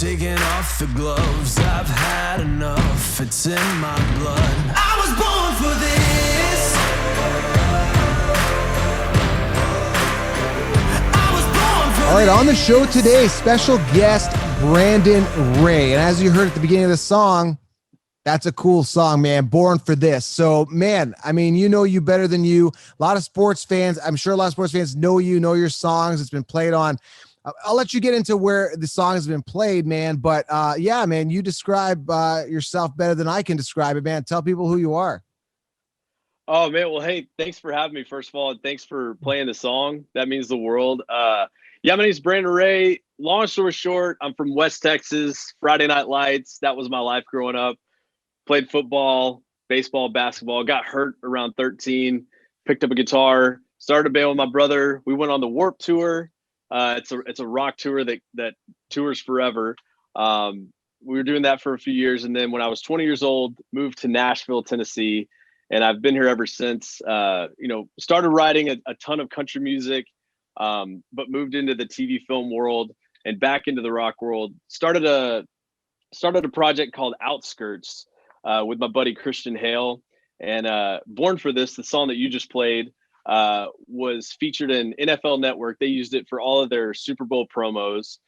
Taking off the gloves, I've had enough, it's in my blood. I was born for this. I was born for All right, on the show today, special guest Brandon Ray. And as you heard at the beginning of the song, that's a cool song, man. Born for this. So, man, I mean, you know you better than you. A lot of sports fans, I'm sure a lot of sports fans know you, know your songs. It's been played on. I'll let you get into where the song has been played, man. But yeah, man, you describe yourself better than I can describe it, man. Tell people who you are. Oh man, well, hey, thanks for having me. First of all, and thanks for playing the song. That means the world. Yeah, my name's Brandon Ray. Long story short, I'm from West Texas. Friday Night Lights. That was my life growing up. Played football, baseball, basketball. Got hurt around 13. Picked up a guitar. Started a band with my brother. We went on the Warp Tour. It's a rock tour that tours forever. We were doing that for a few years, and then when I was 20 years old, moved to Nashville, Tennessee, and I've been here ever since. Started writing a ton of country music, but moved into the TV film world and back into the rock world. Started a project called Outskrts with my buddy Christian Hale, and Born for This, the song that you just played, was featured in NFL Network. They used it for all of their Super Bowl promos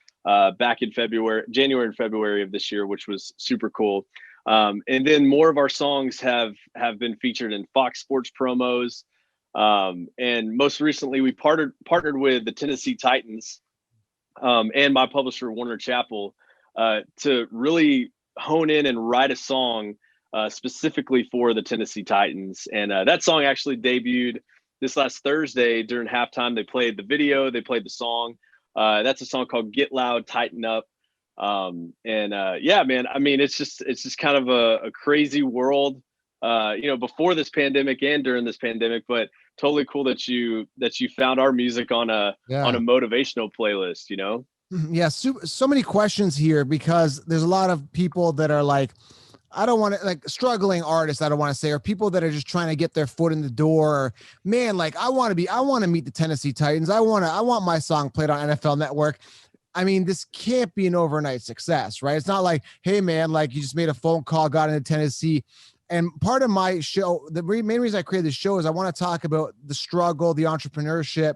back in January and February of this year, which was super cool. And then more of our songs have been featured in Fox Sports promos. And most recently, we partnered with the Tennessee Titans and my publisher Warner Chappell to really hone in and write a song specifically for the Tennessee Titans. And that song actually debuted this last Thursday during halftime. They played the video, they played the song. That's a song called Get Loud, Tighten Up. Yeah, man, I mean, it's just kind of a crazy world, before this pandemic and during this pandemic, but totally cool that you found our music on a motivational playlist, Yeah, so many questions here because there's a lot of people that are like, I don't want to, like, struggling artists, I don't want to say, or people that are just trying to get their foot in the door. Or, man, like, I want to meet the Tennessee Titans. I want my song played on NFL Network. I mean, this can't be an overnight success, right? It's not like, hey, man, like you just made a phone call, got into Tennessee. And part of my show, the main reason I created this show is I want to talk about the struggle, the entrepreneurship,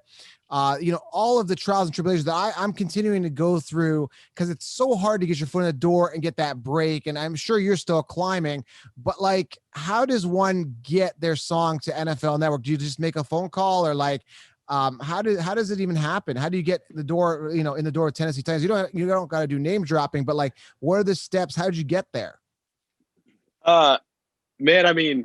all of the trials and tribulations that I'm continuing to go through, because it's so hard to get your foot in the door and get that break. And I'm sure you're still climbing, but like, how does one get their song to NFL Network? Do you just make a phone call, or like, how does it even happen? How do you get the door, in the door of Tennessee Titans? You don't got to do name dropping, but like, what are the steps? How did you get there? Man, I mean,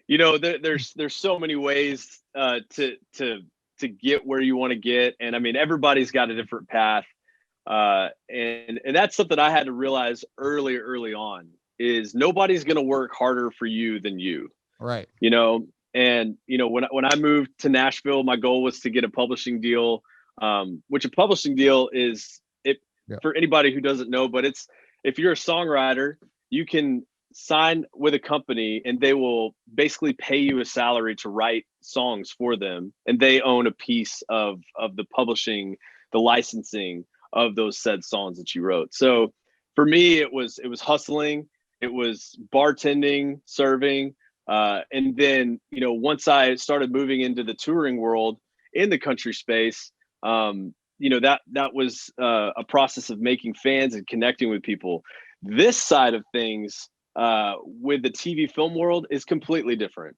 there's so many ways to get where you want to get. And I mean, everybody's got a different path. And that's something I had to realize early on, is nobody's going to work harder for you than you. Right. And, when I moved to Nashville, my goal was to get a publishing deal, which a publishing deal is, for anybody who doesn't know, but if you're a songwriter, you can sign with a company and they will basically pay you a salary to write songs for them. And they own a piece of the publishing, the licensing of those said songs that you wrote. So for me, it was hustling, it was bartending, serving. And then, once I started moving into the touring world in the country space, that was a process of making fans and connecting with people. This side of things, with the TV film world, is completely different.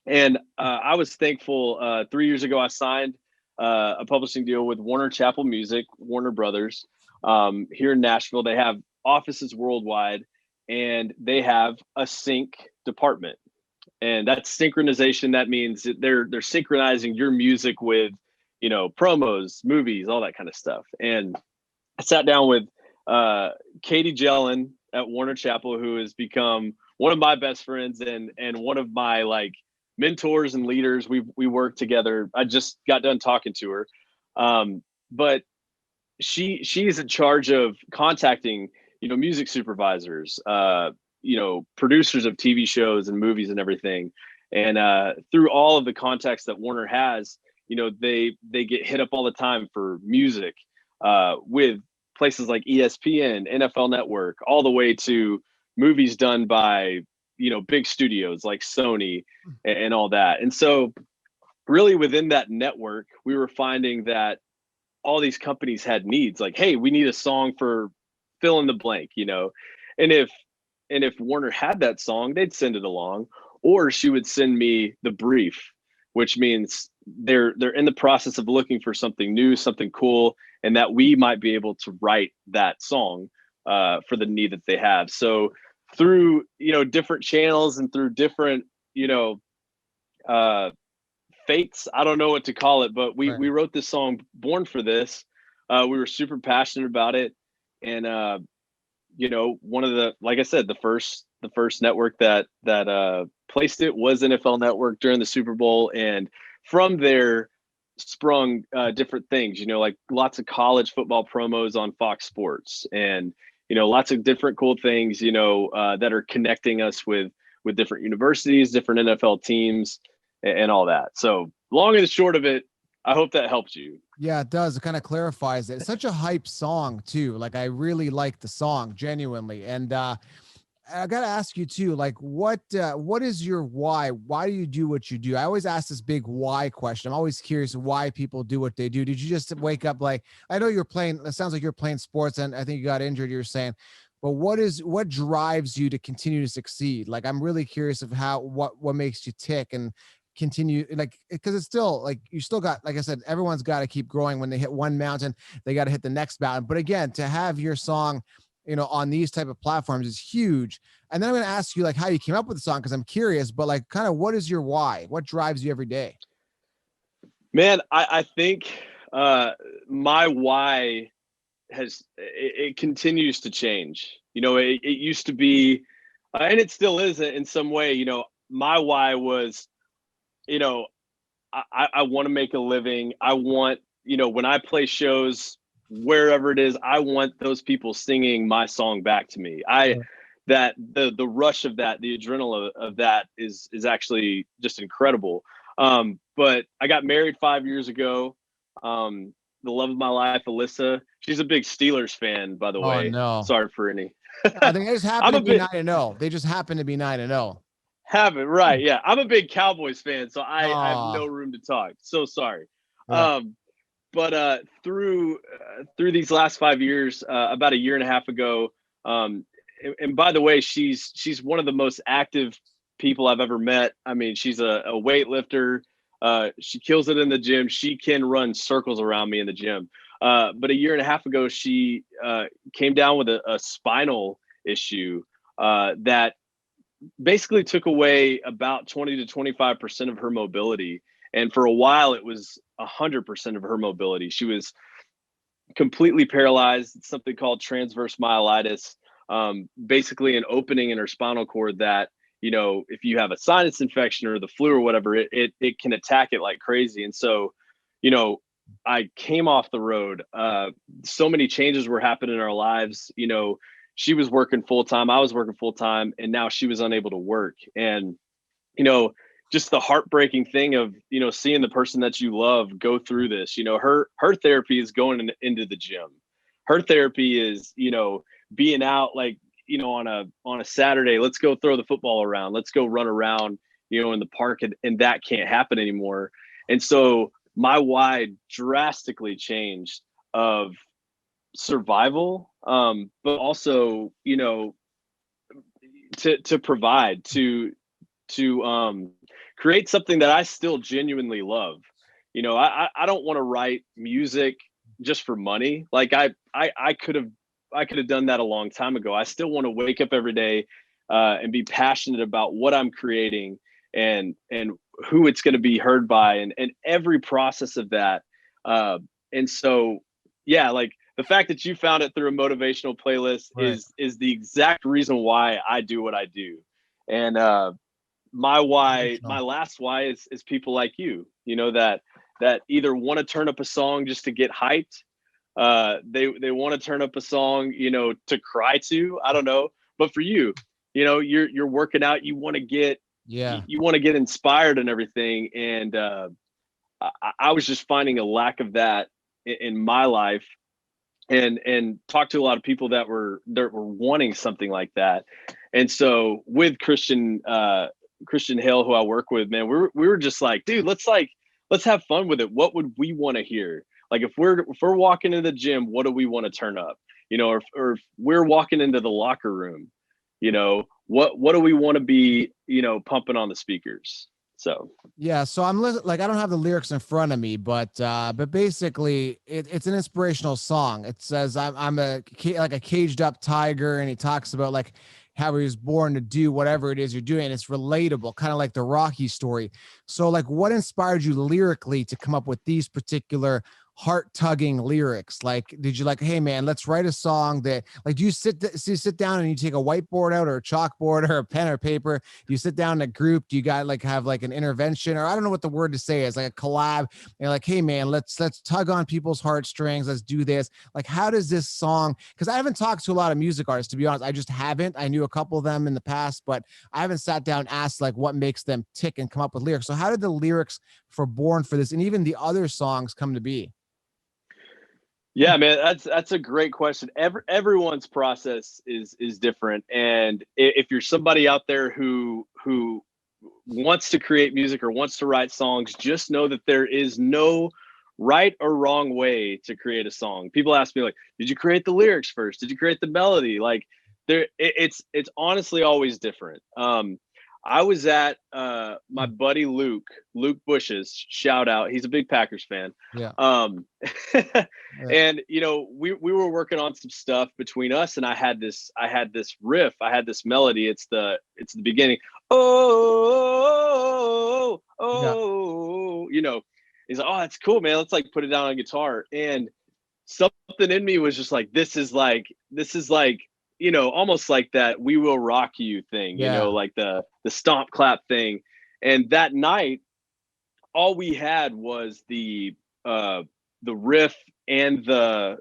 And I was thankful. 3 years ago, I signed a publishing deal with Warner Chappell Music, Warner Brothers, here in Nashville. They have offices worldwide, and they have a sync department. And that's synchronization. That means that they're synchronizing your music with, promos, movies, all that kind of stuff. And I sat down with Katie Jellin at Warner Chappell, who has become one of my best friends and one of my like mentors and leaders. We work together. I just got done talking to her, but she is in charge of contacting music supervisors, producers of TV shows and movies and everything. And through all of the contacts that Warner has, they get hit up all the time for music with places like ESPN, NFL Network, all the way to movies done by, big studios like Sony and all that. And so really within that network, we were finding that all these companies had needs like, hey, we need a song for fill in the blank, and if Warner had that song, they'd send it along, or she would send me the brief, which means they're in the process of looking for something new, something cool, and that we might be able to write that song for the need that they have. So through different channels and through different fates, I don't know what to call it, but we wrote this song, Born for This. We were super passionate about it, and one of the, like I said, the first network that placed it was NFL Network during the Super Bowl, and from there sprung different things, like lots of college football promos on Fox Sports, and lots of different cool things, that are connecting us with different universities, different NFL teams, and all that. So long and short of it, I hope that helped you. Yeah, it does. It kind of clarifies it. It's such a hype song too. Like I really like the song genuinely. And I got to ask you too, like what is your why? Why do you do what you do? I always ask this big why question. I'm always curious why people do what they do. Did you just wake up like, I know you're playing, it sounds like you're playing sports and I think you got injured, you're saying, but what drives you to continue to succeed? Like, I'm really curious of what makes you tick and continue, like, because it's still like, you still got, like I said, everyone's got to keep growing. When they hit one mountain, they got to hit the next mountain. But again, to have your song, on these type of platforms is huge. And then I'm going to ask you like how you came up with the song, because I'm curious, but like kind of what is your why? What drives you every day? Man, I think my why it continues to change. It used to be, and it still is in some way. My why was, I want to make a living. I want, when I play shows, wherever it is, I want those people singing my song back to me. That the rush of that, the adrenaline of that is actually just incredible. But I got married 5 years ago. The love of my life, Alyssa, she's a big Steelers fan, by the way. No. Sorry for any. I think they just happen I'm to a be bit 9-0. They just happen to be 9-0. have it right. Yeah. I'm a big Cowboys fan, so I have no Oh, room to talk. So sorry. yeah. But through these last 5 years, about a year and a half ago, and by the way, she's one of the most active people I've ever met. I mean, she's a weightlifter. She kills it in the gym. She can run circles around me in the gym. But a year and a half ago, she came down with a spinal issue that basically took away about 20 to 25% of her mobility. And for a while, it was 100% of her mobility. She was completely paralyzed. It's something called transverse myelitis, basically an opening in her spinal cord that, if you have a sinus infection or the flu or whatever, it can attack it like crazy. And so, I came off the road. So many changes were happening in our lives. She was working full time. I was working full time, and now she was unable to work. And, just the heartbreaking thing of, seeing the person that you love go through this, her therapy is going into the gym. Her therapy is, being out like, on a Saturday, let's go throw the football around. Let's go run around, in the park, and that can't happen anymore. And so my why drastically changed of survival, but also, to provide, to create something that I still genuinely love. I don't want to write music just for money. Like I could have done that a long time ago. I still want to wake up every day and be passionate about what I'm creating and who it's going to be heard by, and every process of that. And so, yeah, like the fact that you found it through a motivational playlist Right. is the exact reason why I do what I do. And my why, my last why is people like you, that either want to turn up a song just to get hyped. They want to turn up a song, to cry to. I don't know, but for you, you're working out. You want to get Yeah. you want to get inspired and everything. And I was just finding a lack of that in my life, and talked to a lot of people that were wanting something like that. And so with Christian Hill, who I work with, man, we were just like, dude, let's have fun with it. What would we want to hear? Like if we're walking into the gym, what do we want to turn up? Or if we're walking into the locker room, what do we want to be, pumping on the speakers? So Yeah, so I'm like I don't have the lyrics in front of me, but basically it's an inspirational song. It says I'm like a caged up tiger, and he talks about like how he was born to do whatever it is you're doing. It's relatable, kind of like the Rocky story. So like, what inspired you lyrically to come up with these particular heart tugging lyrics? Like, did you like, hey man, let's write a song that like, do you sit down and you take a whiteboard out or a chalkboard or a pen or paper? Do you sit down in a group? Do you got like have like an intervention, or I don't know what the word to say is, like a collab? And you're like, hey man, let's tug on people's heartstrings. Let's do this. Like, how does this song? Because I haven't talked to a lot of music artists, to be honest. I just haven't. I knew a couple of them in the past, but I haven't sat down and asked like what makes them tick and come up with lyrics. So how did the lyrics for Born for This and even the other songs come to be? yeah, man, that's a great question. Everyone's process is different, and if you're somebody out there who wants to create music or wants to write songs, just know that there is no right or wrong way to create a song. People ask me like, did you create the lyrics first? Did you create the melody? Like it's honestly always different. I was at my buddy Luke Bush's, shout out. He's a big Packers fan. Yeah. And we were working on some stuff between us, and I had this riff, I had this melody. It's the beginning. He's like, oh, that's cool, man. Let's like put it down on guitar. And something in me was just like, this is like almost like that "We Will Rock You" thing, like the stomp clap thing. And that night, all we had was the riff and the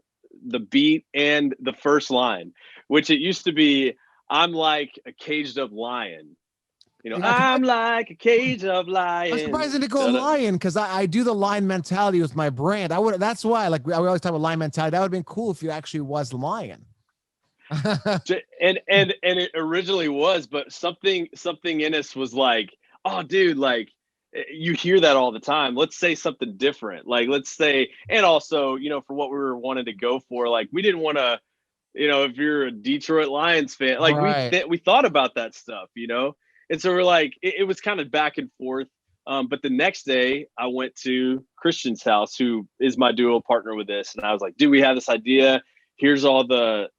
beat and the first line, which it used to be, I'm like a caged up lion. I'm like a cage of lions. I'm surprised they didn't go lion, because I do the lion mentality with my brand. That's why, like, we always talk about lion mentality. That would have been cool if you actually was lion. and it originally was, but something in us was like, oh dude, like you hear that all the time. Let's say something different. Like let's say, and also, for what we were wanting to go for, like we didn't want to, if you're a Detroit Lions fan, like right. we thought about that stuff, and so we're like, it was kind of back and forth. But the next day I went to Christian's house, who is my duo partner with this, and I was like, dude, we have this idea. Here's all the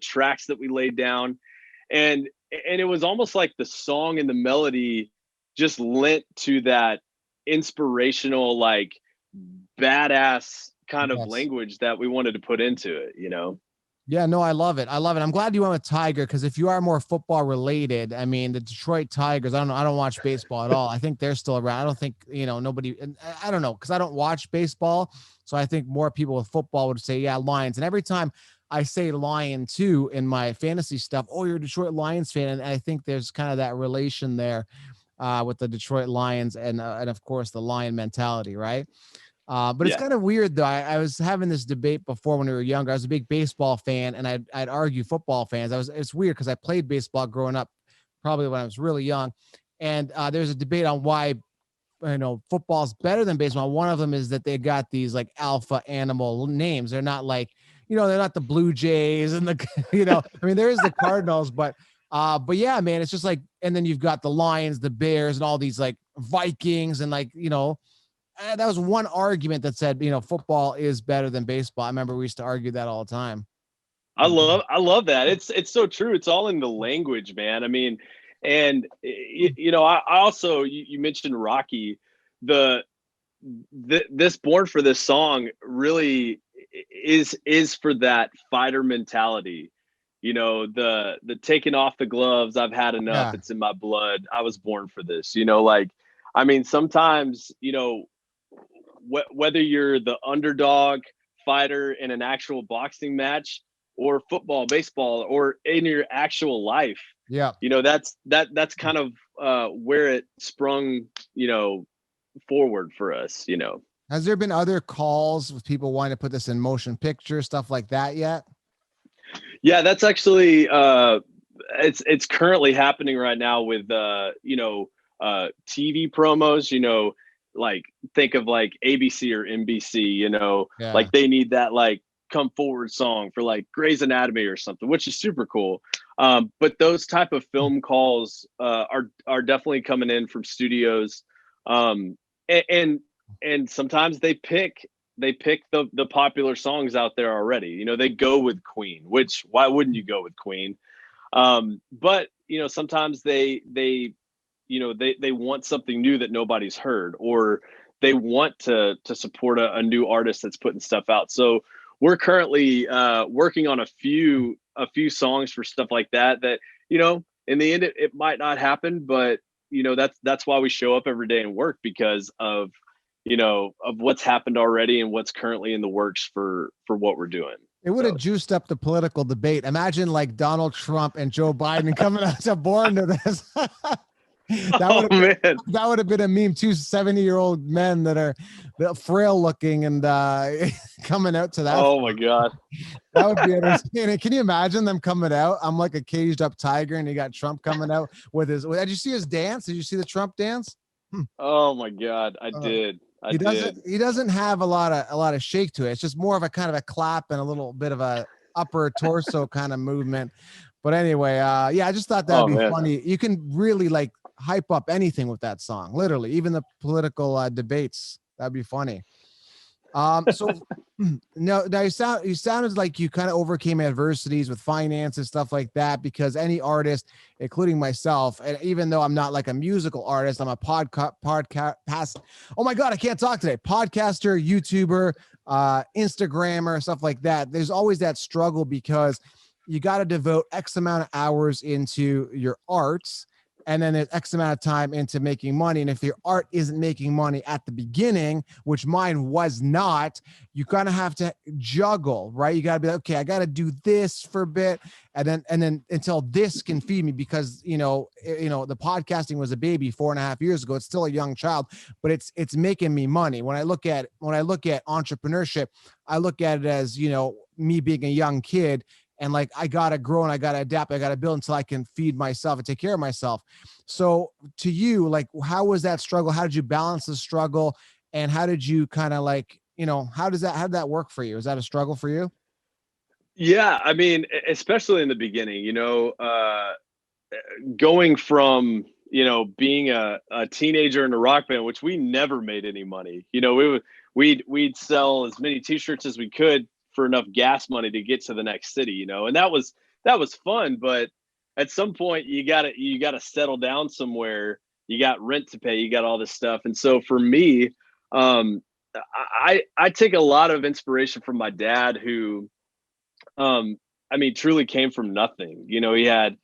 tracks that we laid down, and it was almost like the song and the melody just lent to that inspirational, like badass kind of language that we wanted to put into it, Yeah, no, I love it. I'm glad you went with Tiger, because if you are more football related, I mean, the Detroit Tigers, I don't know, I don't watch baseball at all. I think they're still around. I don't think, nobody, I don't know, because I don't watch baseball. So I think more people with football would say, yeah, Lions. And every time I say Lion too in my fantasy stuff, oh, you're a Detroit Lions fan. And I think there's kind of that relation there with the Detroit Lions and of course the lion mentality, right? But it's kind of weird though. I was having this debate before when we were younger. I was a big baseball fan, and I'd argue football fans. It's weird because I played baseball growing up, probably when I was really young. And there's a debate on why, football's better than baseball. One of them is that they got these like alpha animal names. They're not like, they're not the Blue Jays and the, I mean, there is the Cardinals, but yeah, man, it's just like, and then you've got the Lions, the Bears, and all these like Vikings, and like, that was one argument that said, football is better than baseball. I remember we used to argue that all the time. I love that. It's so true. It's all in the language, man. I mean, and I also, you mentioned Rocky. This Born for This song really is for that fighter mentality. The taking off the gloves. I've had enough. Yeah. It's in my blood. I was born for this. Like, I mean, sometimes, whether you're the underdog fighter in an actual boxing match, or football, baseball, or in your actual life, yeah, that's kind of where it sprung, forward for us. Has there been other calls with people wanting to put this in motion picture, stuff like that yet? Yeah, that's actually it's currently happening right now with TV promos, like think of like ABC or NBC, Yeah. like they need that like come forward song for like Grey's Anatomy or something, which is super cool. But those type of film calls are definitely coming in from studios. Um, and sometimes they pick the popular songs out there already. They go with Queen, which why wouldn't you go with Queen? But sometimes they want something new that nobody's heard, or they want to support a new artist that's putting stuff out. So we're currently working on a few songs for stuff like that in the end it might not happen, but that's why we show up every day and work, because of what's happened already and what's currently in the works for what we're doing. It would have So juiced up the political debate. Imagine like Donald Trump and Joe Biden coming out to born to this. that oh would have been, man. that would have been a meme. Two 70-year-old men that are frail looking and coming out to that. Oh my god. That would be entertaining. Can you imagine them coming out? I'm like a caged up tiger, and you got Trump coming out with his. Did you see his dance? Did you see the Trump dance? Oh my god, I Uh, did. I he did. doesn't. He doesn't have a lot of shake to it. It's just more of a kind of a clap and a little bit of a upper torso kind of movement. But anyway, yeah, I just thought that'd Oh be man. funny. You can really like hype up anything with that song, literally, even the political debates. That'd be funny. So no, now you sounded like you kind of overcame adversities with finance and stuff like that, because any artist, including myself, and even though I'm not like a musical artist, I'm a podcast. Oh my God, I can't talk today. Podcaster, YouTuber, Instagrammer, stuff like that. There's always that struggle because you got to devote X amount of hours into your arts, and then there's X amount of time into making money. And if your art isn't making money at the beginning, which mine was not, you kind of have to juggle, right? You got to be like, okay, I got to do this for a bit, and then until this can feed me, because the podcasting was a baby 4.5 years ago. It's still a young child, but it's making me money. When I look at entrepreneurship, I look at it as me being a young kid. And like, I got to grow and I got to adapt. I got to build until I can feed myself and take care of myself. So to you, like, how was that struggle? How did you balance the struggle? And how did you kind of like, how did that work for you? Is that a struggle for you? Yeah, I mean, especially in the beginning, going from being a teenager in a rock band, which we never made any money. We'd sell as many t-shirts as we could for enough gas money to get to the next city, and that was fun. But at some point you gotta settle down somewhere. You got rent to pay, you got all this stuff. And so for me, um I take a lot of inspiration from my dad, who I mean, truly came from nothing. He had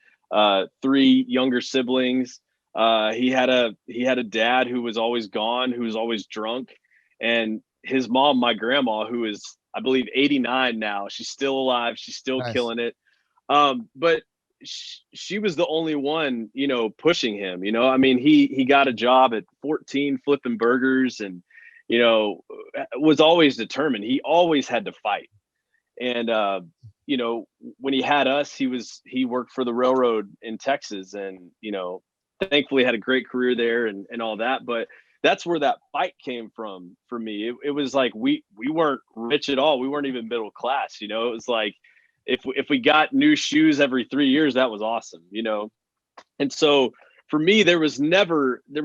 three younger siblings. He had a dad who was always gone, who was always drunk, and his mom, my grandma, who is, I believe, 89 now. She's still alive. She's still Nice. killing it. But she was the only one, pushing him. I mean, he got a job at 14 flipping burgers, and was always determined. He always had to fight. And when he had us, he worked for the railroad in Texas, and thankfully had a great career there, and all that. But that's where that fight came from for me. It was like we weren't rich at all. We weren't even middle class. It was like if we got new shoes every 3 years, that was awesome. And so for me, there was never it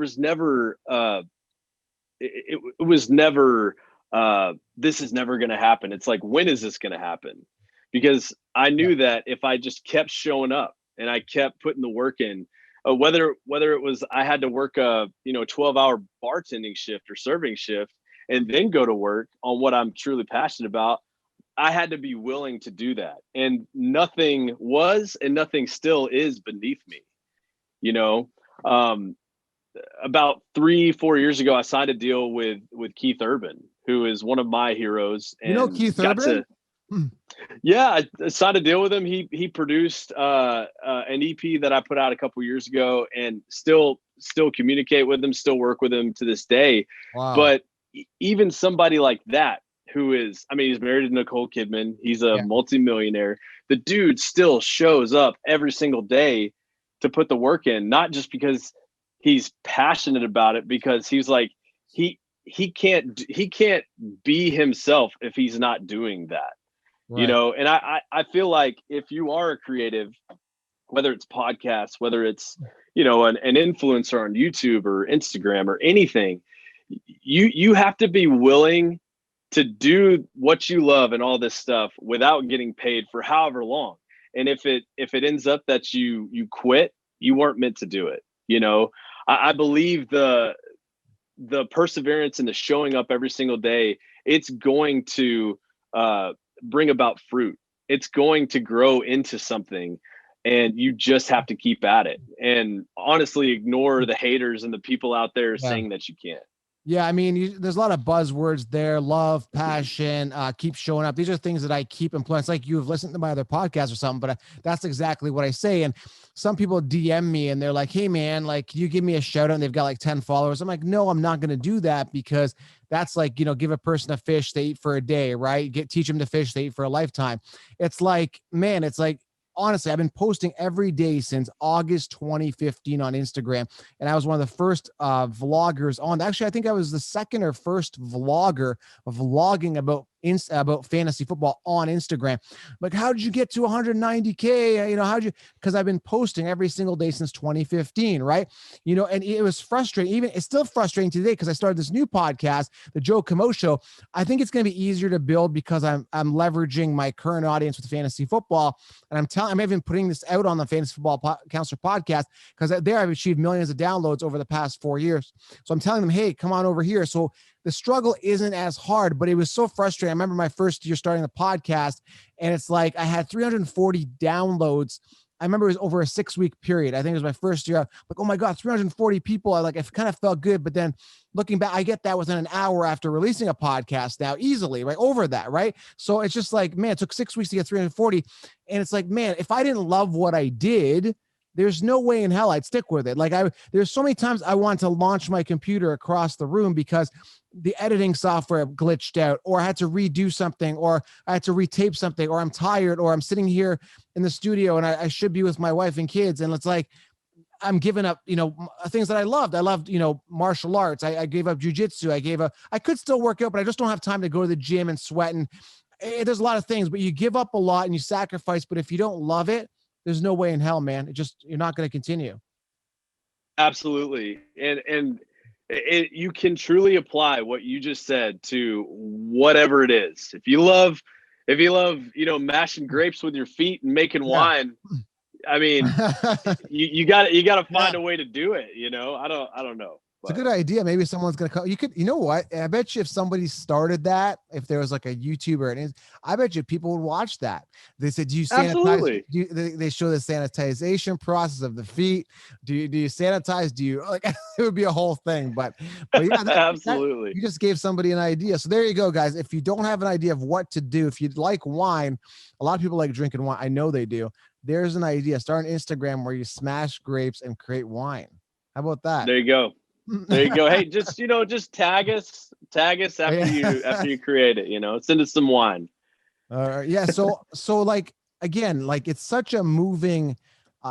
was never this is never going to happen. It's like, when is this going to happen? Because I Yeah. knew that if I just kept showing up and I kept putting the work in, whether it was I had to work a 12-hour bartending shift or serving shift and then go to work on what I'm truly passionate about, I had to be willing to do that. And nothing was and nothing still is beneath me. You know, um, about 3-4 years ago, I signed a deal with Keith Urban, who is one of my heroes, and Keith got Urban? to, yeah, I signed a deal with him. He produced an EP that I put out a couple years ago, and still communicate with him, still work with him to this day. Wow. But even somebody like that who is, I mean, he's married to Nicole Kidman. He's a multimillionaire. The dude still shows up every single day to put the work in, not just because he's passionate about it, because he's like, he can't be himself if he's not doing that. Right. And I feel like if you are a creative, whether it's podcasts, whether it's, an influencer on YouTube or Instagram or anything, you have to be willing to do what you love and all this stuff without getting paid for however long. And if it ends up that you quit, you weren't meant to do it. I believe the perseverance and the showing up every single day, it's going to bring about fruit. It's going to grow into something, and you just have to keep at it. And honestly, ignore the haters and the people out there saying that you can't. Yeah, I mean, there's a lot of buzzwords there: love, passion, keep showing up. These are things that I keep employing. It's like you've listened to my other podcast or something, but that's exactly what I say. And some people DM me and they're like, "Hey, man, like, you give me a shout out," and they've got like 10 followers. I'm like, "No, I'm not going to do that, because that's like, give a person a fish they eat for a day, right? Teach them to fish they eat for a lifetime." It's like, man, it's like, honestly, I've been posting every day since August 2015 on Instagram. And I was one of the first vloggers on. Actually, I think I was the second or first vlogger vlogging about fantasy football on Instagram. Like, how did you get to 190K? How'd you, because I've been posting every single day since 2015, right? And it was frustrating. Even it's still frustrating today, because I started this new podcast, the Joe Camo Show. I think it's going to be easier to build because I'm leveraging my current audience with fantasy football. And I'm even putting this out on the Fantasy Football Counselor podcast, because there I've achieved millions of downloads over the past 4 years. So I'm telling them, hey, come on over here. So the struggle isn't as hard, but it was so frustrating. I remember my first year starting the podcast, and it's like I had 340 downloads. I remember it was over a 6-week period. I think it was my first year. Like, oh my God, 340 people. I kind of felt good. But then looking back, I get that within an hour after releasing a podcast now, easily, right? Over that, right? So it's just like, man, it took 6 weeks to get 340. And it's like, man, if I didn't love what I did, there's no way in hell I'd stick with it. Like, there's so many times I wanted to launch my computer across the room because the editing software glitched out, or I had to redo something, or I had to retape something, or I'm tired, or I'm sitting here in the studio and I should be with my wife and kids. And it's like, I'm giving up, things that I loved. I loved, martial arts. I gave up jujitsu. I could still work out, but I just don't have time to go to the gym and sweat. And there's a lot of things, but you give up a lot and you sacrifice. But if you don't love it, there's no way in hell, man. You're not going to continue. Absolutely. And you can truly apply what you just said to whatever it is. If you love, mashing grapes with your feet and making wine, I mean, you got to find a way to do it. I don't know. It's a good idea. Maybe someone's going to come. You know what? I bet you if somebody started that, if there was like a YouTuber, I bet you people would watch that. They said, do you sanitize? They show the sanitization process of the feet. Do you sanitize? Do you like, it would be a whole thing, but yeah, absolutely. You just gave somebody an idea. So there you go, guys. If you don't have an idea of what to do, if you'd like wine, a lot of people like drinking wine. I know they do. There's an idea. Start an Instagram where you smash grapes and create wine. How about that? There you go. There you go. Hey, just tag us after you create it, send us some wine. Yeah. So like, again, like, it's such a moving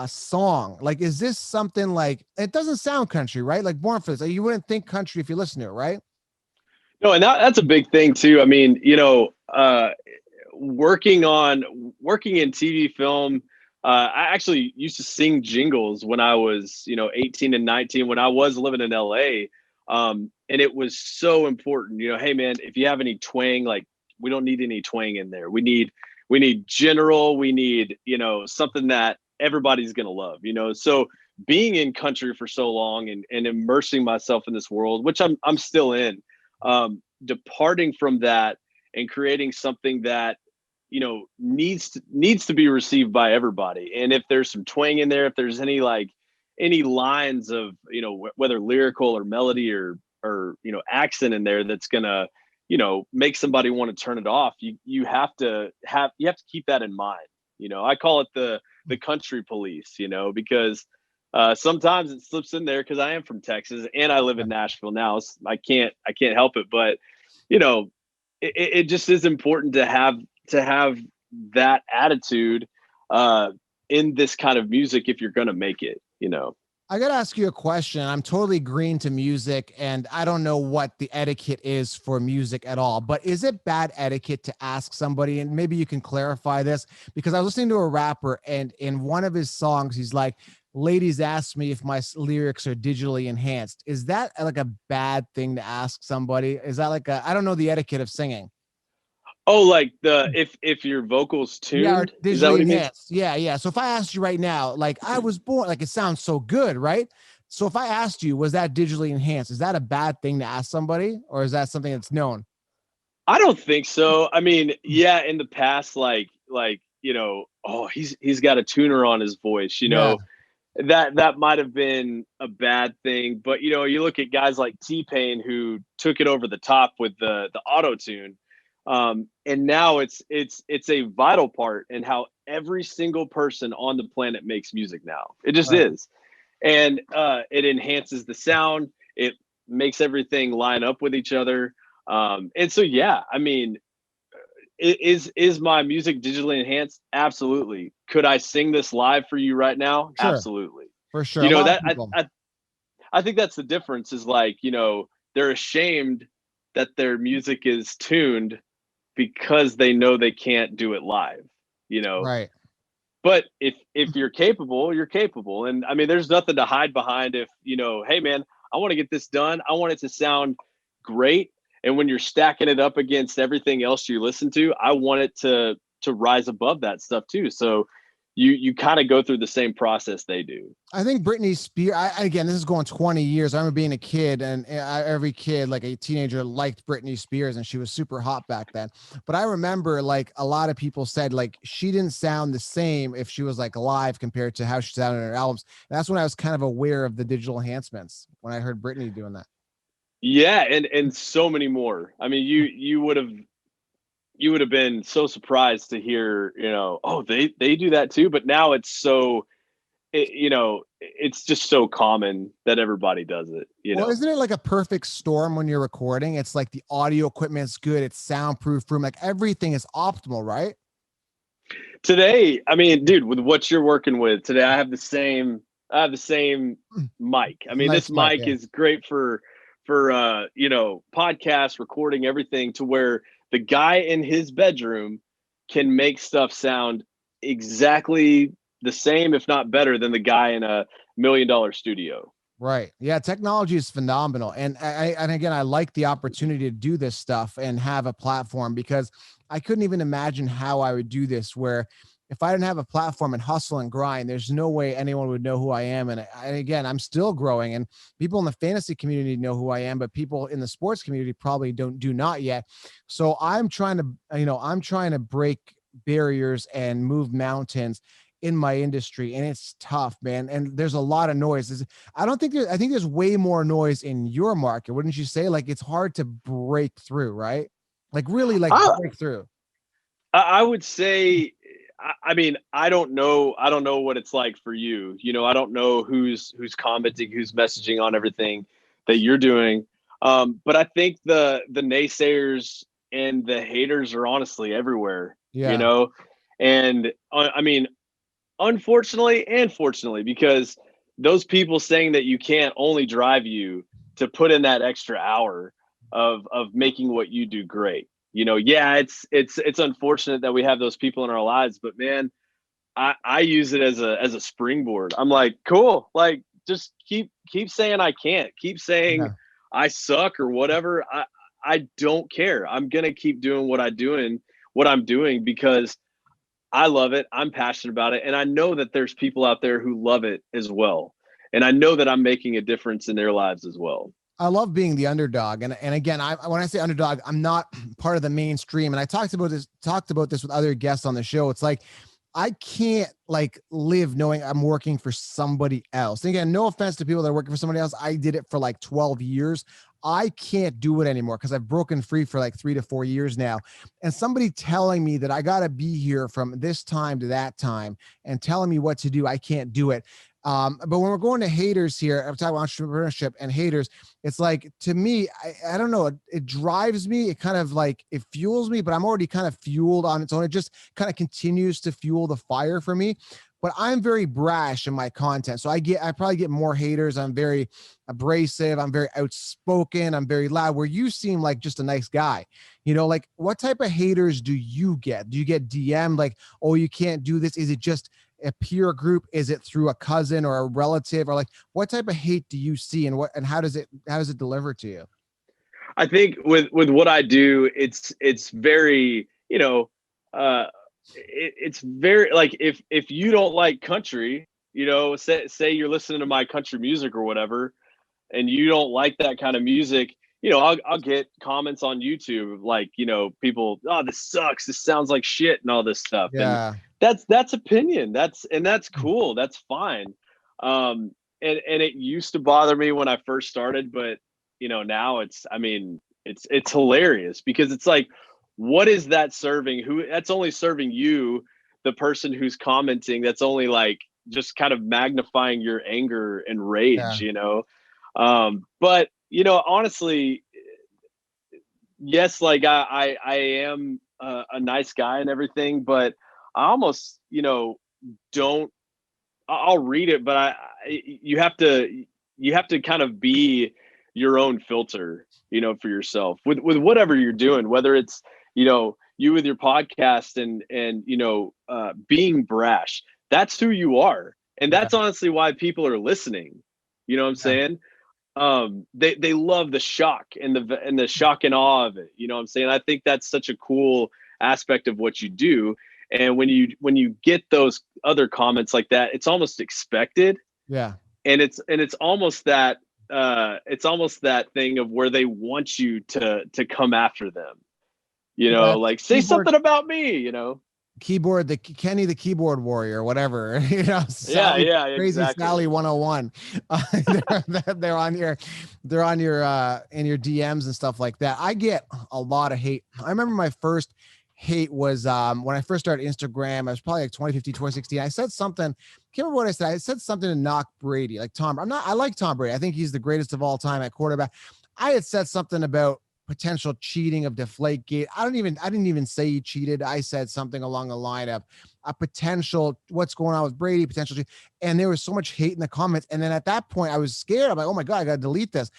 song. Like, is this something like, it doesn't sound country, right? Like, Born for This, like, you wouldn't think country if you listen to it, right? No, and that's a big thing too. I mean, working in TV film, I actually used to sing jingles when I was, 18 and 19, when I was living in LA. And it was so important, hey man, if you have any twang, like, we don't need any twang in there. We need general, we need, something that everybody's going to love, so being in country for so long and immersing myself in this world, which I'm still in, departing from that and creating something that, needs to be received by everybody. And if there's some twang in there, if there's any lines of, whether lyrical or melody or accent in there that's gonna, make somebody want to turn it off, you have to keep that in mind. I call it the country police, because Sometimes it slips in there because I am from Texas and I live in Nashville now. So I can't help it. But you know, it just is important to have that attitude uh, in this kind of music if you're going to make it. You know. I got to ask you a question. I'm totally green to music, and I don't know what the etiquette is for music at all, but is it bad etiquette to ask somebody, and maybe you can clarify this, because I was listening to a rapper, and in one of his songs, he's like, ladies ask me if my lyrics are digitally enhanced. Is that like a bad thing to ask somebody? Is that like I don't know the etiquette of singing. Oh, like the if your vocals Yeah, or tuned, is that digitally what he means? enhanced. Yeah, yeah. So if I asked you right now, like I was born, like it sounds so good, right? So if I asked you, was that digitally enhanced? Is that a bad thing to ask somebody, or is that something that's known? I don't think so. I mean, yeah, in the past, oh, he's got a tuner on his voice, Yeah, that might have been a bad thing. But you look at guys like T-Pain who took it over the top with the auto tune. And now it's a vital part in how every single person on the planet makes music now. It just right. is. And it enhances the sound, it makes everything line up with each other. And so yeah, I mean, is my music digitally enhanced? Absolutely. Could I sing this live for you right now? Sure, Absolutely. for sure. A You know lot of that people. I think that's the difference is like, they're ashamed that their music is tuned because they know they can't do it live, you know. Right. But if you're capable, you're capable. And I mean, there's nothing to hide behind if, hey man, I want to get this done. I want it to sound great. And when you're stacking it up against everything else you listen to, I want it to rise above that stuff too. So you kind of go through the same process they do. I think Britney Spears, again, this is going 20 years. I remember being a kid, and every kid, like a teenager, liked Britney Spears, and she was super hot back then. But I remember, like, a lot of people said, like, she didn't sound the same if she was like live compared to how she sounded in her albums. And that's when I was kind of aware of the digital enhancements when I heard Britney doing that. Yeah, and so many more. I mean, you would have been so surprised to hear, oh, they do that too. But now it's so it's just so common that everybody does it, Well, isn't it like a perfect storm when you're recording? It's like the audio equipment's good, it's soundproof room, like everything is optimal, right? Today, I mean, dude, with what you're working with today, I have the same mic. I mean, this Nice mic, mic yeah. is great for podcast recording, everything, to where the guy in his bedroom can make stuff sound exactly the same, if not better, than the guy in a $1 million studio. Right. Yeah, technology is phenomenal. And and again, I like the opportunity to do this stuff and have a platform, because I couldn't even imagine how I would do this, where if I didn't have a platform and hustle and grind, there's no way anyone would know who I am. And again, I'm still growing, and people in the fantasy community know who I am, but people in the sports community probably do not yet. So I'm trying to break barriers and move mountains in my industry, and it's tough, man. And there's a lot of noise. I think there's way more noise in your market, wouldn't you say? Like it's hard to break through, right? Like really, like I, break through. I would say, I mean, I don't know what it's like for you. I don't know who's commenting, who's messaging on everything that you're doing. But I think the naysayers and the haters are honestly everywhere. Yeah. And I mean, unfortunately and fortunately, because those people saying that you can't only drive you to put in that extra hour of making what you do great. Yeah, it's unfortunate that we have those people in our lives, but man, I use it as a springboard. I'm like, cool, like just keep saying I can't, keep saying Yeah. I suck or whatever. I don't care. I'm gonna keep doing what I'm doing because I love it. I'm passionate about it. And I know that there's people out there who love it as well. And I know that I'm making a difference in their lives as well. I love being the underdog. And again, when I say underdog, I'm not part of the mainstream. And I talked about this with other guests on the show. It's like, I can't like live knowing I'm working for somebody else. And again, no offense to people that are working for somebody else. I did it for like 12 years. I can't do it anymore because I've broken free for like 3 to 4 years now. And somebody telling me that I got to be here from this time to that time and telling me what to do, I can't do it. But when we're going to haters here, I'm talking about entrepreneurship and haters. It's like, to me, I don't know. It drives me. It kind of like, it fuels me, but I'm already kind of fueled on its own. It just kind of continues to fuel the fire for me. But I'm very brash in my content. So I probably get more haters. I'm very abrasive. I'm very outspoken. I'm very loud, where you seem like just a nice guy. Like, what type of haters do you get? Do you get DM like, oh, you can't do this? Is it just a peer group? Is it through a cousin or a relative? Or like, what type of hate do you see, and how does it deliver to you? I think with what I do, it's very, it's very like, if you don't like country, say you're listening to my country music or whatever, and you don't like that kind of music, I'll get comments on YouTube like, people, oh, this sucks, this sounds like shit, and all this stuff. And Yeah. that's opinion. That's cool. That's fine. And it used to bother me when I first started, but now it's hilarious, because it's like, what is that serving? That's only serving you, the person who's commenting. That's only like just kind of magnifying your anger and Yeah. rage. But honestly, yes, like I am a nice guy and everything, but I almost, don't. I'll read it, but you have to kind of be your own filter, for yourself with whatever you're doing, whether it's, you with your podcast and being brash. That's who you are, and Yeah. that's honestly why people are listening. You know what I'm Yeah. saying? They love the shock and the shock and awe of it. You know what I'm saying? I think that's such a cool aspect of what you do. And when you get those other comments like that, it's almost expected. Yeah. And it's almost that thing of where they want you to come after them. Yeah. Like, say Keyboard something about me. the Kenny the keyboard warrior, whatever. Yeah, Sally, yeah, crazy exactly. Sally 101. They're on your in your DMs and stuff like that. I get a lot of hate. I remember my first hate was when I first started Instagram. I was probably like 2015, 2016. I said something, can't remember what I said. I said something to knock Brady, like Tom. I like Tom Brady. I think he's the greatest of all time at quarterback. I had said something about potential cheating of Deflategate. I didn't even say he cheated. I said something along the line of a potential, what's going on with Brady, potential cheat. And there was so much hate in the comments. And then at that point I was scared. I'm like, oh my God, I got to delete this.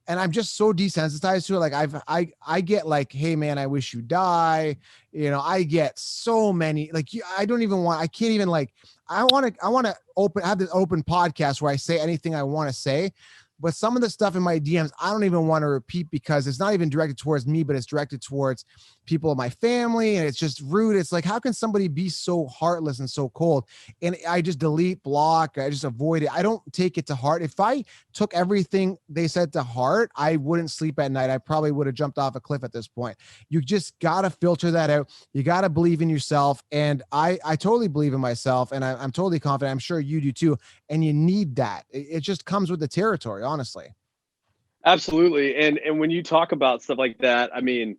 And I'm just so desensitized to it. Like I get like, hey man, I wish you die. I get so many, like, I can't even like, I want to have this open podcast where I say anything I want to say. But some of the stuff in my DMs, I don't even want to repeat, because it's not even directed towards me, but it's directed towards people in my family. And it's just rude. It's like, how can somebody be so heartless and so cold? And I just delete, block, I just avoid it. I don't take it to heart. If I took everything they said to heart, I wouldn't sleep at night. I probably would have jumped off a cliff at this point. You just got to filter that out. You got to believe in yourself. And I totally believe in myself, and I'm totally confident. I'm sure you do too. And you need that. It just comes with the territory, honestly. Absolutely. And when you talk about stuff like that, I mean,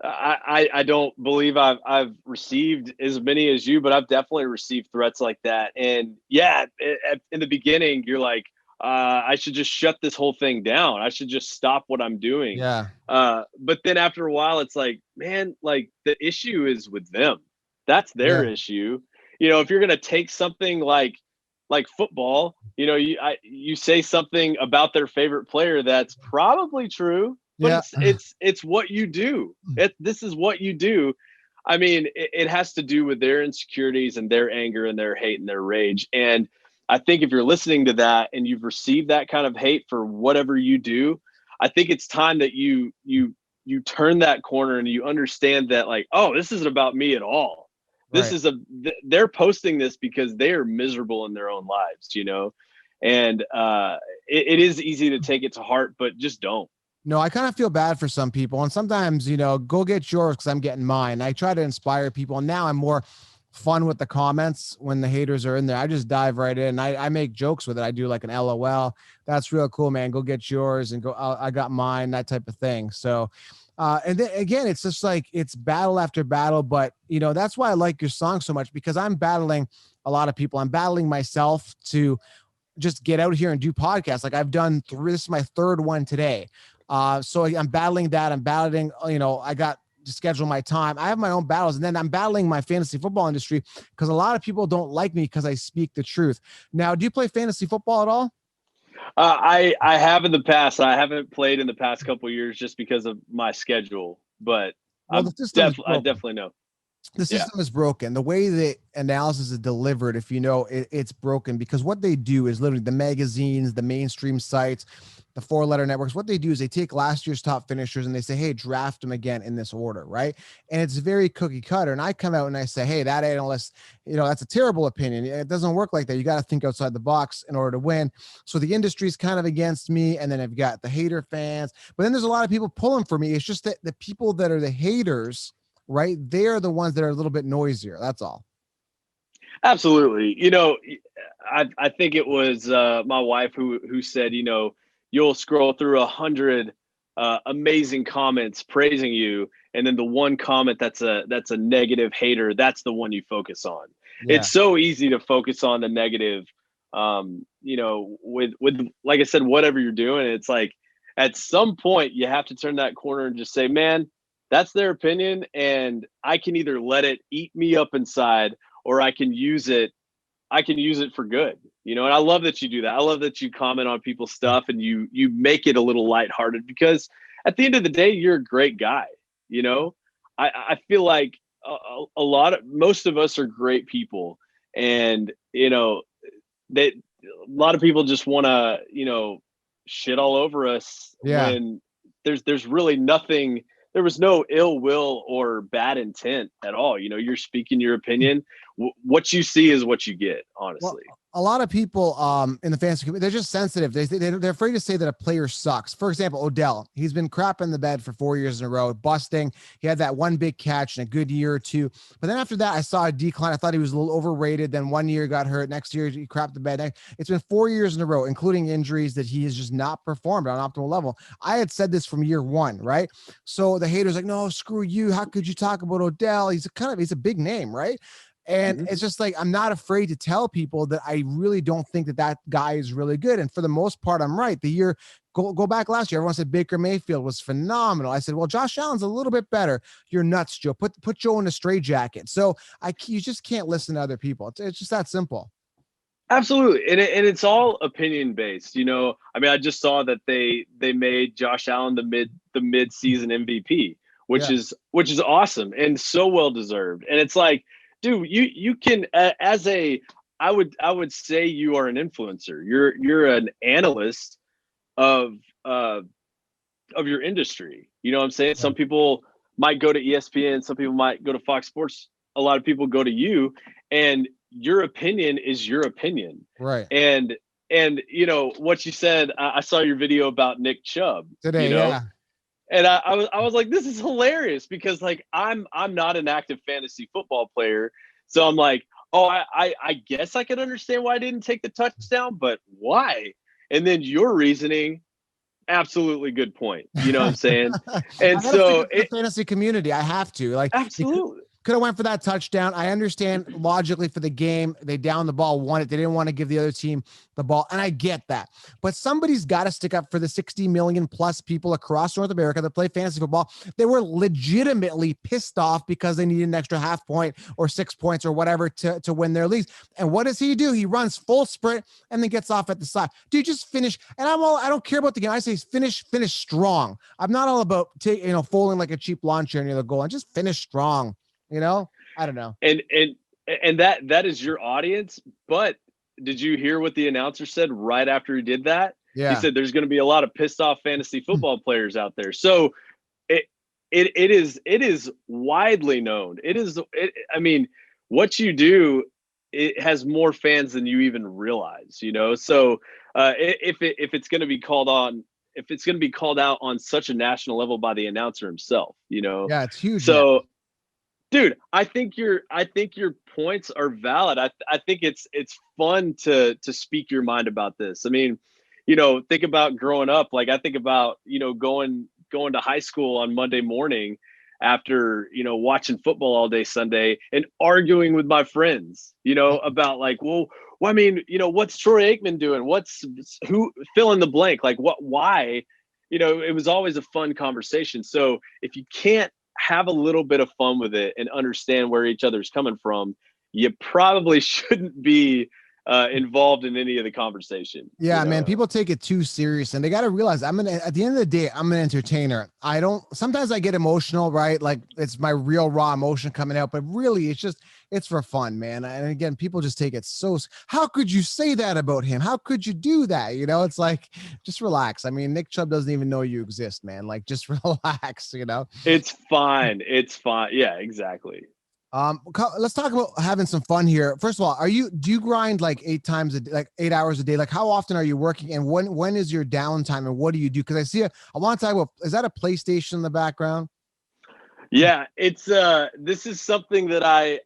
I don't believe I've received as many as you, but I've definitely received threats like that. And yeah, in the beginning, you're like, I should just shut this whole thing down. I should just stop what I'm doing. Yeah. But then after a while, it's like, man, like, the issue is with them. That's their Yeah. issue. If you're gonna take something like football, you say something about their favorite player that's probably true, but Yeah. it's what you do. This is what you do. I mean, it has to do with their insecurities and their anger and their hate and their rage. And I think if you're listening to that and you've received that kind of hate for whatever you do, I think it's time that you turn that corner and you understand that, like, oh, this isn't about me at all. This Right. is they're posting this because they are miserable in their own lives. And it is easy to take it to heart, but just don't. No, I kind of feel bad for some people. And sometimes, go get yours because I'm getting mine. I try to inspire people. And now I'm more fun with the comments when the haters are in there. I just dive right in. I make jokes with it. I do like an LOL. That's real cool, man. Go get yours and go. I got mine, that type of thing. So And then again, it's just like it's battle after battle. But that's why I like your song so much, because I'm battling a lot of people. I'm battling myself to just get out here and do podcasts. Like I've done three. This is my third one today. So I'm battling that. I'm battling, I got to schedule my time. I have my own battles, and then I'm battling my fantasy football industry because a lot of people don't like me because I speak the truth. Now, do you play fantasy football at all? I have in the past. I haven't played in the past couple of years just because of my schedule, but Well, the system is I broken. definitely know. The Yeah. system is broken. The way the analysis is delivered, if it's broken, because what they do is literally the magazines, the mainstream sites, the four-letter networks. What they do is they take last year's top finishers and they say, hey, draft them again in this order, right? And it's very cookie cutter. And I come out and I say, hey, that analyst, that's a terrible opinion. It doesn't work like that. You got to think outside the box in order to win. So the industry's kind of against me, and then I've got the hater fans. But then there's a lot of people pulling for me. It's just that the people that are the haters, right? They're the ones that are a little bit noisier. That's all. Absolutely. I think it was my wife who said, you'll scroll through 100 amazing comments praising you, and then the one comment that's a negative hater, that's the one you focus on. Yeah. It's so easy to focus on the negative. With like I said, whatever you're doing, it's like at some point you have to turn that corner and just say, man, that's their opinion, and I can either let it eat me up inside, or I can use it for good. And I love that you do that. I love that you comment on people's stuff and you make it a little lighthearted, because at the end of the day, you're a great guy. I feel like most of us are great people, and that a lot of people just want to shit all over us Yeah. when there's really nothing. There was no ill will or bad intent at all. You're speaking your opinion. What you see is what you get, Well, honestly. a lot of people in the fantasy community, they're just sensitive. They're afraid to say that a player sucks. For example, Odell, he's been crap in the bed for 4 years in a row, busting. He had that one big catch in a good year or two. But then after that, I saw a decline. I thought he was a little overrated. Then 1 year got hurt. Next year, he crapped the bed. It's been 4 years in a row, including injuries, that he has just not performed on an optimal level. I had said this from year one, right? So the haters like, no, screw you. How could you talk about Odell? He's a big name, right? And Mhm. it's just like, I'm not afraid to tell people that I really don't think that guy is really good. And for the most part, I'm right. The year, go back last year, everyone said Baker Mayfield was phenomenal. I said, well, Josh Allen's a little bit better. You're nuts, Joe. Put Joe in a straitjacket. So you just can't listen to other people. It's just that simple. Absolutely, and it's all opinion based. I mean, I just saw that they made Josh Allen the mid season MVP, which Yeah. is awesome and so well deserved. And it's like, dude, you can as a I would say you are an influencer. You're an analyst of uh of your industry. You know what I'm saying? Yeah. Some people might go to ESPN, some people might go to Fox Sports. A lot of people go to you, and your opinion is your opinion. Right. And what you said, I saw your video about Nick Chubb, Today. Yeah. and I was like, this is hilarious, because like I'm not an active fantasy football player, so I'm like, oh, I guess I can understand why I didn't take the touchdown, but why? And then your reasoning, absolutely good point. You know what I'm saying? I And gotta stick so up for the fantasy community. I have to. Like, it absolutely. could have went for that touchdown. I understand logically for the game, they down the ball, won it. They didn't want to give the other team the ball, and I get that. But somebody's got to stick up for the 60 million plus people across North America that play fantasy football. They were legitimately pissed off because they needed an extra half point or 6 points or whatever to win their leagues. And what does he do? He runs full sprint and then gets off at the side. Dude, just finish. And I don't care about the game. I say finish strong. I'm not all about folding like a cheap lawn chair near the goal, and just finish strong. I don't know. And that is your audience. But did you hear what the announcer said right after he did that? He Yeah. said there's going to be a lot of pissed off fantasy football players out there. So it is widely known. I mean, what you do, it has more fans than you even realize. So if it's going to be called on, if it's going to be called out on such a national level by the announcer himself, Yeah, it's huge now. so dude, I think your points are valid. I think it's fun to speak your mind about this. I mean, think about growing up. Like I think about, going to high school on Monday morning after, watching football all day Sunday and arguing with my friends, about like, well, I mean, what's Troy Aikman doing? Who fill in the blank? Like why? It was always a fun conversation. So if you can't have a little bit of fun with it and understand where each other's coming from, you probably shouldn't be involved in any of the conversation. Yeah, man, people take it too serious, and they got to realize at the end of the day, I'm an entertainer. Sometimes I get emotional, right? Like it's my real raw emotion coming out, but really it's for fun, man. And again, people just take it how could you say that about him? How could you do that? It's like, just relax. I mean, Nick Chubb doesn't even know you exist, man. Like, just relax, It's fine. It's fine. Yeah, exactly. Let's talk about having some fun here. First of all, do you grind like 8 hours a day? Like, how often are you working, and when is your downtime, and what do you do? Because I want to talk about, is that a PlayStation in the background? Yeah, it's this is something that I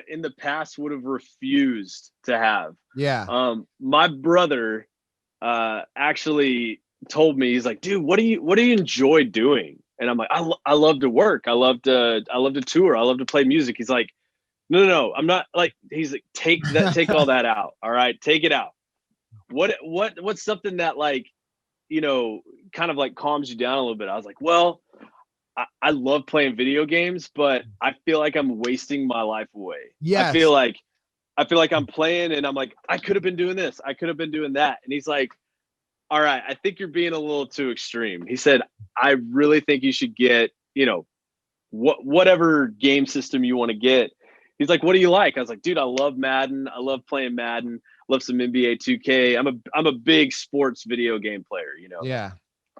in the past would have refused to have. Yeah. My brother actually told me, he's like, dude, what do you enjoy doing? And I'm like, I love to work. I love to tour. I love to play music. He's like, no, I'm not like, he's like, take all that out. All right, take it out. What's something that like, kind of like calms you down a little bit? I was like, well, I love playing video games, but I feel like I'm wasting my life away. Yes. I feel like I'm playing and I'm like, I could have been doing this. I could have been doing that. And he's like, all right, I think you're being a little too extreme. He said, I really think you should get, whatever game system you want to get. He's like, what do you like? I was like, dude, I love Madden. I love playing Madden. Love some NBA 2K. I'm a big sports video game player, Yeah.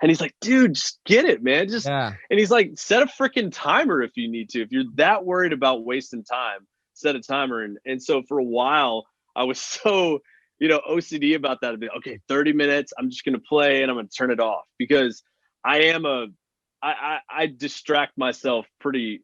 And he's like, dude, just get it, man. Yeah. And he's like, set a freaking timer if you need to. If you're that worried about wasting time, set a timer. And so for a while, I was so, OCD about that. I'd be like, okay, 30 minutes. I'm just going to play and I'm going to turn it off because I distract myself pretty.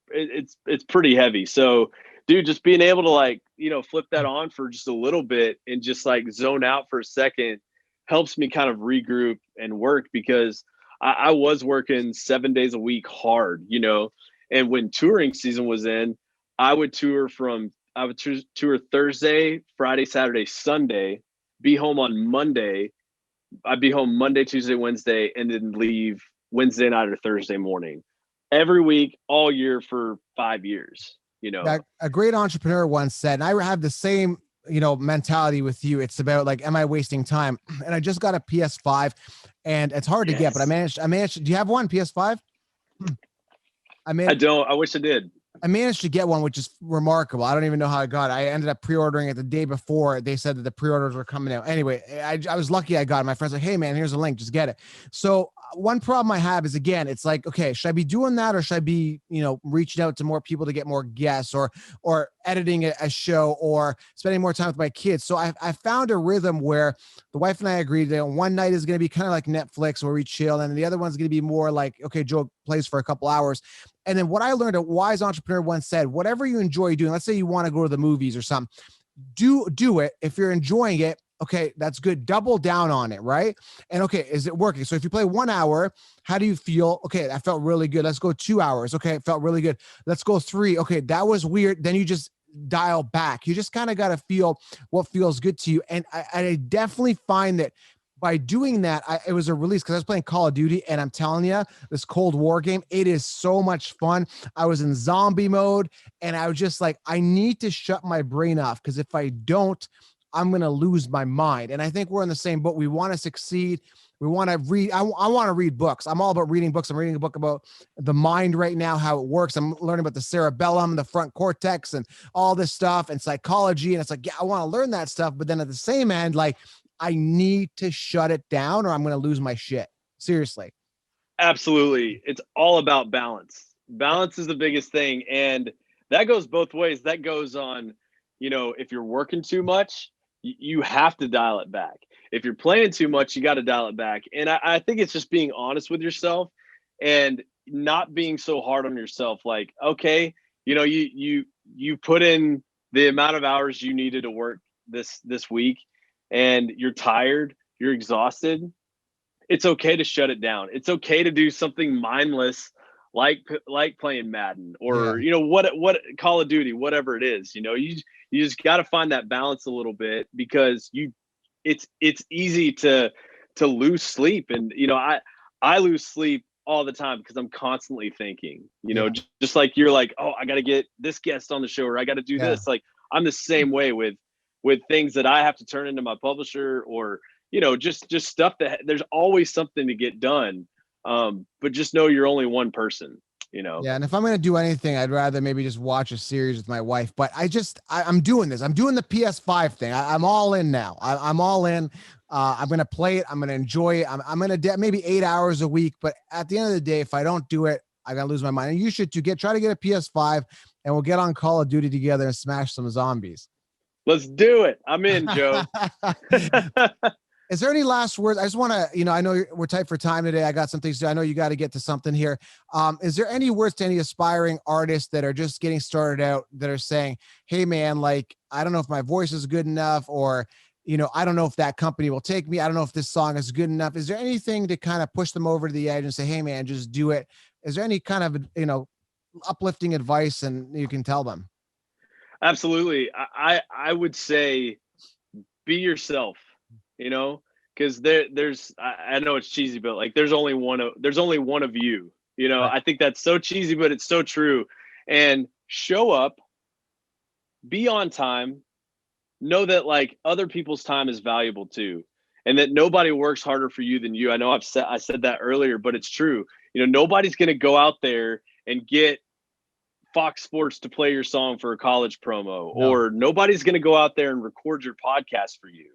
It's pretty heavy. So, dude, just being able to like, flip that on for just a little bit and just like zone out for a second helps me kind of regroup and work because I was working 7 days a week hard, and when touring season was in, I would tour Thursday, Friday, Saturday, Sunday, be home on Monday. I'd be home Monday, Tuesday, Wednesday, and then leave Wednesday night or Thursday morning every week, all year for 5 years, A great entrepreneur once said, and I have the same, mentality with you. It's about like, am I wasting time? And I just got a PS5 and it's hard to get, but I managed. Do you have one PS5? I don't. I wish I did. I managed to get one, which is remarkable. I don't even know how I got it. I ended up pre-ordering it the day before they said that the pre-orders were coming out. Anyway, I was lucky I got it. My friend's like, hey man, here's a link, just get it. So one problem I have is, again, it's like, okay, should I be doing that, or should I be, reaching out to more people to get more guests, or editing a show, or spending more time with my kids? So I found a rhythm where the wife and I agreed that one night is going to be kind of like Netflix where we chill, and the other one's going to be more like, okay, Joe plays for a couple hours. And then what I learned, a wise entrepreneur once said, whatever you enjoy doing, let's say you want to go to the movies or something, do it. If you're enjoying it, okay, that's good. Double down on it, right? And okay, is it working? So if you play 1 hour, how do you feel? Okay, that felt really good. Let's go 2 hours. Okay, it felt really good. Let's go 3. Okay, that was weird. Then you just dial back. You just kind of got to feel what feels good to you. And I definitely find that by doing that, it was a release, because I was playing Call of Duty, and I'm telling you, this Cold War game, it is so much fun. I was in zombie mode, and I was just like, I need to shut my brain off, because if I don't, I'm going to lose my mind. And I think we're in the same boat. We want to succeed. We want to read. I want to read books. I'm all about reading books. I'm reading a book about the mind right now, how it works. I'm learning about the cerebellum, the front cortex, and all this stuff, and psychology. And it's like, yeah, I want to learn that stuff. But then at the same end, like, I need to shut it down, or I'm going to lose my shit. Seriously. Absolutely. It's all about balance. Balance is the biggest thing. And that goes both ways. That goes on, if you're working too much, you have to dial it back. If you're playing too much, you got to dial it back. And I think it's just being honest with yourself and not being so hard on yourself. Like, okay, you put in the amount of hours you needed to work this week, and you're tired, you're exhausted. it's okay to shut it down. It's okay to do something mindless like playing Madden Yeah. or what Call of Duty, whatever it is. You just got to find that balance a little bit because it's easy to lose sleep, and I lose sleep all the time because I'm constantly thinking. Yeah. Just like you're like, oh, I got to get this guest on the show or I got to do Yeah. this. Like I'm the same way with things that I have to turn into my publisher or just stuff that there's always something to get done. But just know you're only one person. Yeah, and if I'm gonna do anything, I'd rather maybe just watch a series with my wife. But I'm doing this. I'm doing the PS5 thing. I'm all in now. I'm all in. I'm gonna play it. I'm gonna enjoy it. I'm gonna maybe 8 hours a week. But at the end of the day, if I don't do it, I'm gonna lose my mind. And you should try to get a PS5, and we'll get on Call of Duty together and smash some zombies. Let's do it. I'm in, Joe. Is there any last words? I just want to, I know we're tight for time today. I got some things to do. I know you got to get to something here. Is there any words to any aspiring artists that are just getting started out that are saying, hey man, like, I don't know if my voice is good enough or, I don't know if that company will take me. I don't know if this song is good enough. Is there anything to kind of push them over to the edge and say, hey man, just do it? Is there any kind of, uplifting advice and you can tell them? Absolutely. I would say be yourself, because there's I know it's cheesy, but like there's only one of you. Right. I think that's so cheesy, but it's so true. And show up, be on time, know that like other people's time is valuable too. And that nobody works harder for you than you. I know I said that earlier, but it's true. Nobody's gonna go out there and get Fox Sports to play your song for a college promo, No. or nobody's going to go out there and record your podcast for you.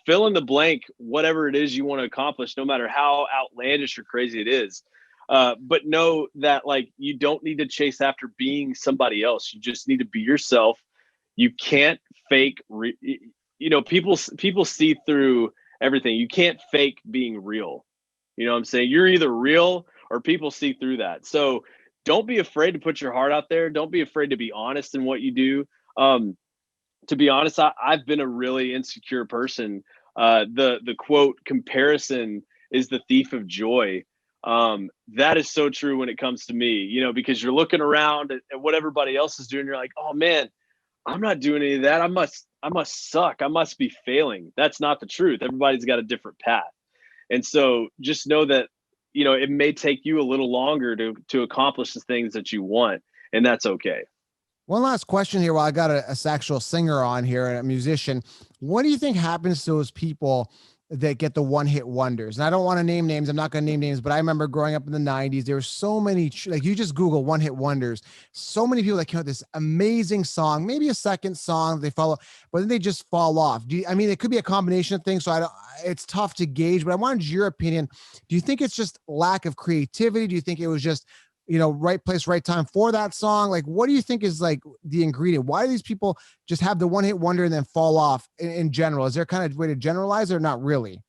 Fill in the blank, whatever it is you want to accomplish, no matter how outlandish or crazy it is. But know that like you don't need to chase after being somebody else. You just need to be yourself. You can't fake. People see through everything. You can't fake being real. You know what I'm saying? You're either real or people see through that. So don't be afraid to put your heart out there. Don't be afraid to be honest in what you do. To be honest, I've been a really insecure person. The quote, comparison is the thief of joy. That is so true when it comes to me, because you're looking around at what everybody else is doing. You're like, oh man, I'm not doing any of that. I must suck. I must be failing. That's not the truth. Everybody's got a different path. And so just know that, it may take you a little longer to accomplish the things that you want, and that's okay. One last question here while I got a actual singer on here and a musician. What do you think happens to those people that get the one-hit wonders? And I don't want to name names. I'm not going to name names, but I remember growing up in the 90s, there were so many, like you just Google one-hit wonders, so many people that came out with this amazing song, maybe a second song they follow, but then they just fall off. It could be a combination of things. So it's tough to gauge, but I wanted your opinion. Do you think it's just lack of creativity? Do you think it was just, right place, right time for that song? Like, what do you think is like the ingredient? Why do these people just have the one hit wonder and then fall off in general? Is there kind of way to generalize or not really?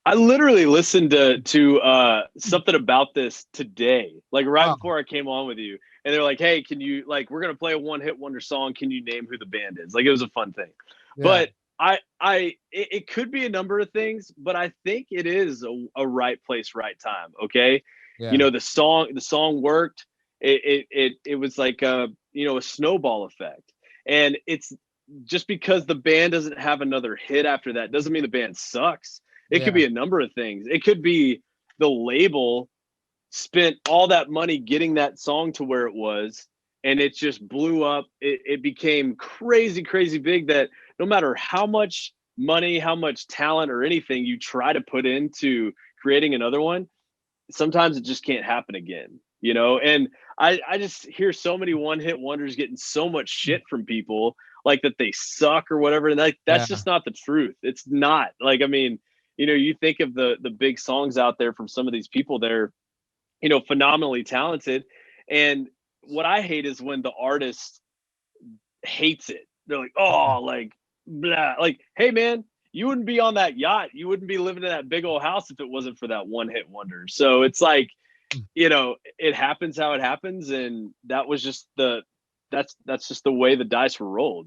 I literally listened to something about this today, like right before I came on with you. And they're like, hey, can you, like, we're going to play a one hit wonder song. Can you name who the band is? Like, it was a fun thing. Yeah. But it could be a number of things, but I think it is a right place, right time. Okay. Yeah. The song worked. It was like a snowball effect. And it's just because the band doesn't have another hit after that doesn't mean the band sucks. It could be a number of things. It could be the label spent all that money getting that song to where it was, and it just blew up. It became crazy, crazy big that no matter how much money, how much talent or anything you try to put into creating another one, sometimes it just can't happen again, And I just hear so many one-hit wonders getting so much shit from people like that they suck or whatever. And that's just not the truth. It's not. Like, I mean, you think of the big songs out there from some of these people, they're, phenomenally talented. And what I hate is when the artist hates it. They're like, oh, like, blah. Like, hey, man, you wouldn't be on that yacht. You wouldn't be living in that big old house if it wasn't for that one hit wonder. So it's like, it happens how it happens. And that was just the that's just the way the dice were rolled,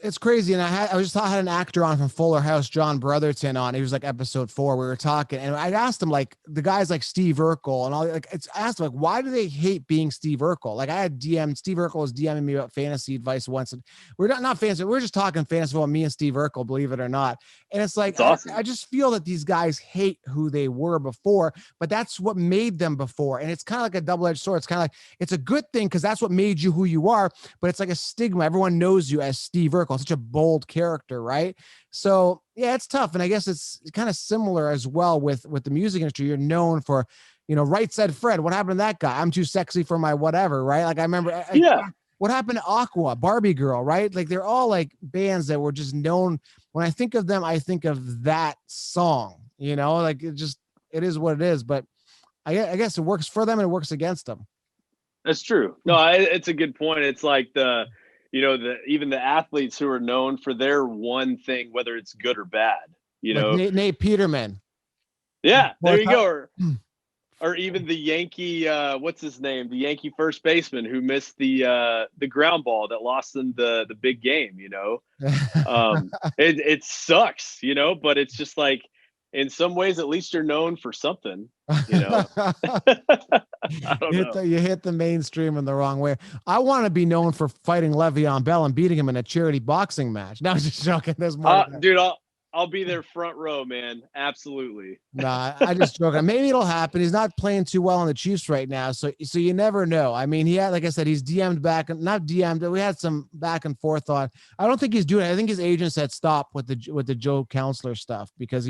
It's crazy. And I had an actor on from Fuller House, John Brotherton, on. He was like episode 4. We were talking, and I asked him, like, the guys like Steve Urkel and all, like, I asked him, like, why do they hate being Steve Urkel? Like, I had Steve Urkel was DMing me about fantasy advice once, and we're not fantasy. We're just talking fantasy about me and Steve Urkel, believe it or not. And it's like, awesome. I just feel that these guys hate who they were before, but that's what made them before. And it's kind of like a double-edged sword. It's kind of like, it's a good thing because that's what made you who you are, but it's like a stigma. Everyone knows you as Steve Urkel, such a bold character, right? So yeah, it's tough. And I guess it's kind of similar as well with the music industry. You're known for, Right Said Fred. What happened to that guy? I'm too sexy for my whatever, right? Like I remember, what happened to Aqua, Barbie Girl, right? Like they're all like bands that were just known. When I think of them, I think of that song, like it is what it is. But I guess it works for them and it works against them. That's true. No, it's a good point. It's like even the athletes who are known for their one thing, whether it's good or bad, like Nate Peterman. Yeah, there you go. Or even the Yankee, what's his name? The Yankee first baseman who missed the ground ball that lost them the big game. It sucks, but it's just like, in some ways, at least you're known for something, I don't know. You hit the mainstream in the wrong way. I want to be known for fighting Le'Veon Bell and beating him in a charity boxing match. No, I was just joking. There's more. Dude, I'll be there front row, man. Absolutely. Nah, I just joking. Maybe it'll happen. He's not playing too well on the Chiefs right now, so you never know. I mean, he had, like I said, he's DM'd back, not DM'd. We had some back and forth on. I don't think he's doing it. I think his agent said stop with the Joe Counselor stuff because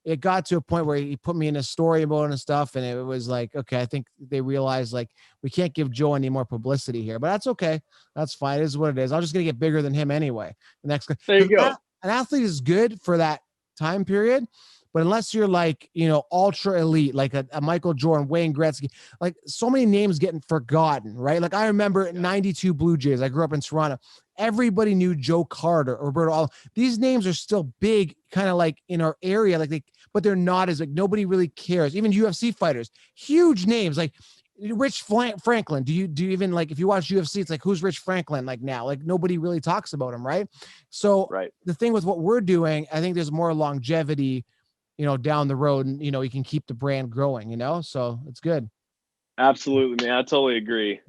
it got to a point where he put me in a story mode and stuff, and it was like, okay, I think they realized like we can't give Joe any more publicity here, but that's okay. That's fine. It is what it is. I'm just gonna get bigger than him anyway. There you go. An athlete is good for that time period, but unless you're like, ultra elite, like a Michael Jordan, Wayne Gretzky, like so many names getting forgotten, right? Like I remember 92 Blue Jays. I grew up in Toronto. Everybody knew Joe Carter, Roberto Alomar. These names are still big, kind of like in our area, but they're not as like, nobody really cares. Even UFC fighters, huge names like Rich Franklin. Do you even like, if you watch UFC, it's like, who's Rich Franklin? Like now, like nobody really talks about him. Right. So The thing with what we're doing, I think there's more longevity, down the road, and, you can keep the brand growing, so it's good. Absolutely, man. I totally agree.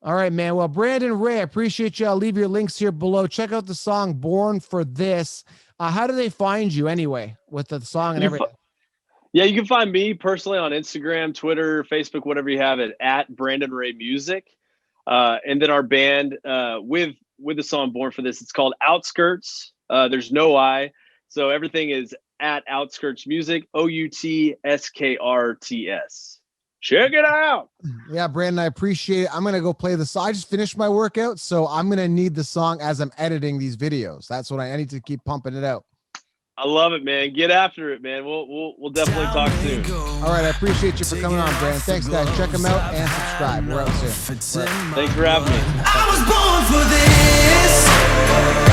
All right, man. Well, Brandon Ray, I appreciate you. I'll leave your links here below. Check out the song Born for This. How do they find you anyway with the song and everything? Yeah, you can find me personally on Instagram, Twitter, Facebook, whatever you have it, at Brandon Ray Music. And then our band with the song Born for This, it's called Outskrts. There's no I. So everything is at Outskrts Music, OUTSKRTS. Check it out. Yeah, Brandon, I appreciate it. I'm going to go play the song. I just finished my workout, so I'm going to need the song as I'm editing these videos. That's what I need to keep pumping it out. I love it, man. Get after it, man. We'll definitely talk soon. All right, I appreciate you for coming on, Brandon. Thanks, guys. Check them out and subscribe. We're out soon. Thanks for having me. I was born for this.